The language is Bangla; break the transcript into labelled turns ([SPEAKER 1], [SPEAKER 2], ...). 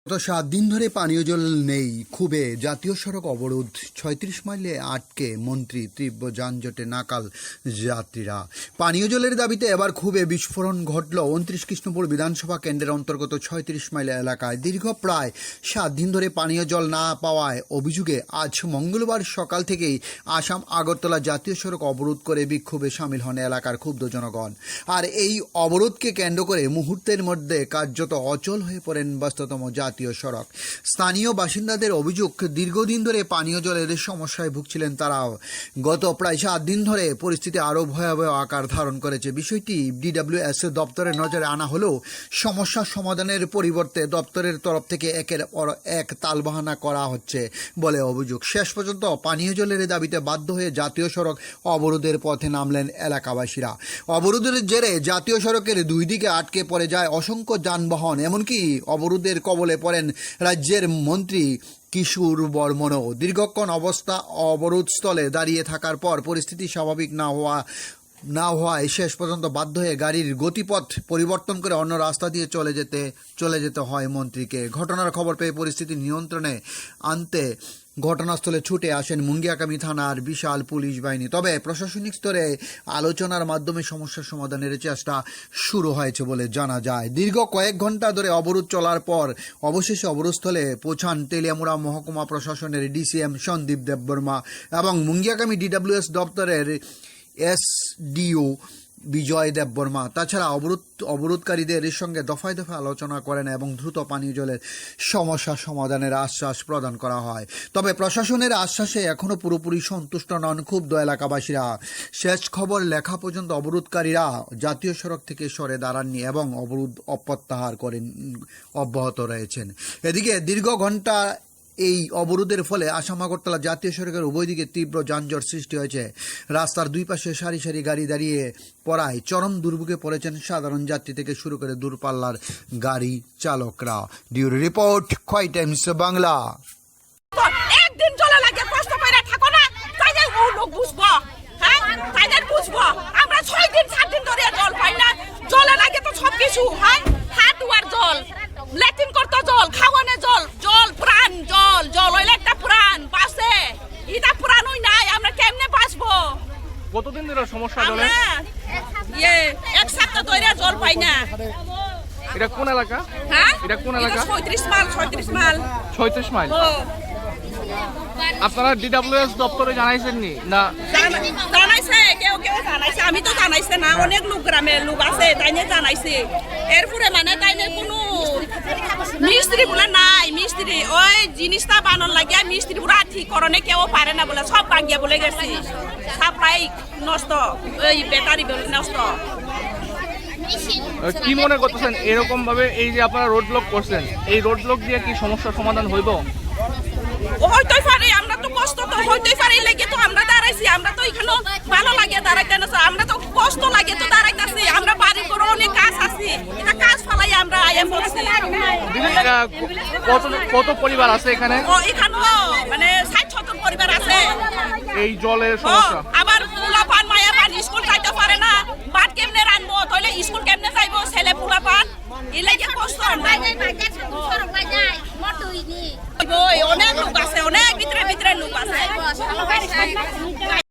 [SPEAKER 1] গত 7 দিন ধরে পানীয় জল নেই। খুবে জাতীয় সড়ক অবরোধ, ৩৬ মাইলে আটকে মন্ত্রী, তীব্র যানজটে নাকাল যাত্রীরা। পানীয় জলের দাবিতে এবার খুবে বিস্ফোরণ ঘটল ২৯ কৃষ্ণপুর বিধানসভা কেন্দ্রের অন্তর্গত ৩৬ মাইল এলাকায়। দীর্ঘ প্রায় 7 দিন ধরে পানীয় জল না পাওয়ায় অভিযোগে আজ মঙ্গলবার সকাল থেকেই আসাম আগরতলা জাতীয় সড়ক অবরোধ করে বিক্ষোভে সামিল হন এলাকার ক্ষুব্ধ জনগণ। আর এই অবরোধকে কেন্দ্র করে মুহূর্তের মধ্যে কার্যত অচল হয়ে পড়েন ব্যস্ততম জাতীয় সড়ক। স্থানীয় বাসিন্দাদের অভিযোগ, দীর্ঘদিন ধরে পানীয় জলের সমস্যায় ভুগছিলেন তারাও। গত প্রায় 7 দিন ধরে পরিস্থিতি আরও ভয়াবহ আকার ধারণ করেছে। বিষয়টি DWS দপ্তরের নজরে আনা হলেও সমস্যা সমাধানের পরিবর্তে দপ্তরের তরফ থেকে একের পর এক তালবাহানা করা হচ্ছে বলে অভিযোগ। শেষ পর্যন্ত পানীয় জলের দাবিতে বাধ্য হয়ে জাতীয় সড়ক অবরোধের পথে নামলেন এলাকাবাসীরা। অবরোধের জেরে জাতীয় সড়কের দুই দিকে আটকে পড়ে যায় অসংখ্য যানবাহন। এমনকি অবরোধের কবলে পড়েন রাজ্যের মন্ত্রী কিশোর বর্মনও। দীর্ঘক্ষণ অবরোধস্থলে দাঁড়িয়ে থাকার পর পরিস্থিতি স্বাভাবিক না হওয়ায় শেষ পর্যন্ত বাধ্য হয়ে গাড়ির গতিপথ পরিবর্তন করে অন্য রাস্তা দিয়ে চলে যেতে হয় মন্ত্রীকে। ঘটনার খবর পেয়ে পরিস্থিতি নিয়ন্ত্রণে আনতে ঘটনাস্থলে ছুটে আসেন মুঙ্গিয়াকামি থানার বিশাল পুলিশ বাহিনী। তবে প্রশাসনিক স্তরে আলোচনার মাধ্যমে সমস্যার সমাধানের চেষ্টা শুরু হয়েছে বলে জানা যায়। দীর্ঘ কয়েক ঘন্টা ধরে অবরোধ চলার পর অবশেষে অবরোধস্থলে পৌঁছান তেলিয়ামুড়া মহকুমা প্রশাসনের DCM সন্দীপ দেববর্মা এবং মুঙ্গিয়াকামি DWS দপ্তরের SDO বিজয় দেববর্মা। তাছাড়া অবরোধকারীদের সঙ্গে দফায় দফায় আলোচনা করেন এবং দ্রুত পানীয় জলের সমস্যা সমাধানের আশ্বাস প্রদান করা হয়। তবে প্রশাসনের আশ্বাসে এখনও পুরোপুরি সন্তুষ্ট নন ক্ষুব্ধ এলাকাবাসীরা। শেষ খবর লেখা পর্যন্ত অবরোধকারীরা জাতীয় সড়ক থেকে সরে দাঁড়াননি এবং অবরোধ প্রত্যাহার করেন অব্যাহত রয়েছেন। এদিকে দীর্ঘ ঘণ্টা এই অবরোধের ফলে আসাম আগরতলা জাতীয় সড়কের উভয় দিকে তীব্র যানজট সৃষ্টি হয়েছে। রাস্তার দুই পাশে সারি সারি গাড়ি দাঁড়িয়ে পড়ায় চরম দুর্ভোগে পড়েছেন সাধারণ যাত্রী থেকে শুরু করে দূরপাল্লার গাড়ি চালকরা। ডিউরি রিপোর্ট, খোয়াই টাইমস বাংলা।
[SPEAKER 2] একদিন জল লাগে, কষ্ট করে থাকো না, তাইলে ও লোক বুঝবো, হ্যাঁ তাইলে বুঝবো। আমরা 6 দিন 7 দিন ধরে জল পাই না। জলে লাগে তো সব কিছু, হ্যাঁ হাত ধোয়ার জল, ল্যাট্রিন করতে জল, খাওয়ানোর জল, জল প্রাণ, জল হইলে একটা প্রাণ বাঁচে। এটা প্রাণই নাই, আমরা কেমনে বাঁচবো?
[SPEAKER 3] কতদিন ধরে সমস্যা জলে?
[SPEAKER 2] এক সপ্তাহ ধরে জল পাই না।
[SPEAKER 3] এটা কোন এলাকা?
[SPEAKER 2] হ্যাঁ
[SPEAKER 3] এটা কোন এলাকা?
[SPEAKER 2] 36 মাইল।
[SPEAKER 3] 36 মাইল। আপনারা DWS দপ্তরে জানাইছেন নি? না
[SPEAKER 2] জানাইছে, কেউ জানাইছে, আমি তো জানাইছে না। অনেক লোক গ্রামের লোক আছে, তাইনে জানাইছে। এরপরে মানে তাইনে কোনো মিস্ত্রি বলে নাই। মিস্ত্রি ওই জিনিসটা বানান লাগিয়া মিস্ত্রি পুরা ঠিক করনে কেউ পারে না বলে সব ভাগিয়া বলে গেছে। সাপ্লাই নষ্ট, ওই ব্যাটারি বলে নষ্ট।
[SPEAKER 3] কি মনে করতেছেন এরকম ভাবে এই যে আপনারা রোড ব্লক করছেন, এই রোড ব্লক দিয়ে কি সমস্যার সমাধান হইব?
[SPEAKER 2] হইতেই পারে, আমরা তো কষ্ট তো হইতেই পারে লাগে তো আমরা দাঁড়াইছি। আমরা তো এখানে ভালো লাগে দাঁড়াইতে না, আমরা তো কষ্ট লাগে তো দাঁড়াইতেছি। আমরা বাড়ি করে অনেক কাজ আছে, এটা কাজ ফালাই আমরা আইএম বলছি।
[SPEAKER 3] কত পরিবার আছে এখানে?
[SPEAKER 2] এখানে মানে 60-70 পরিবার আছে।
[SPEAKER 3] এই জলের সমস্যা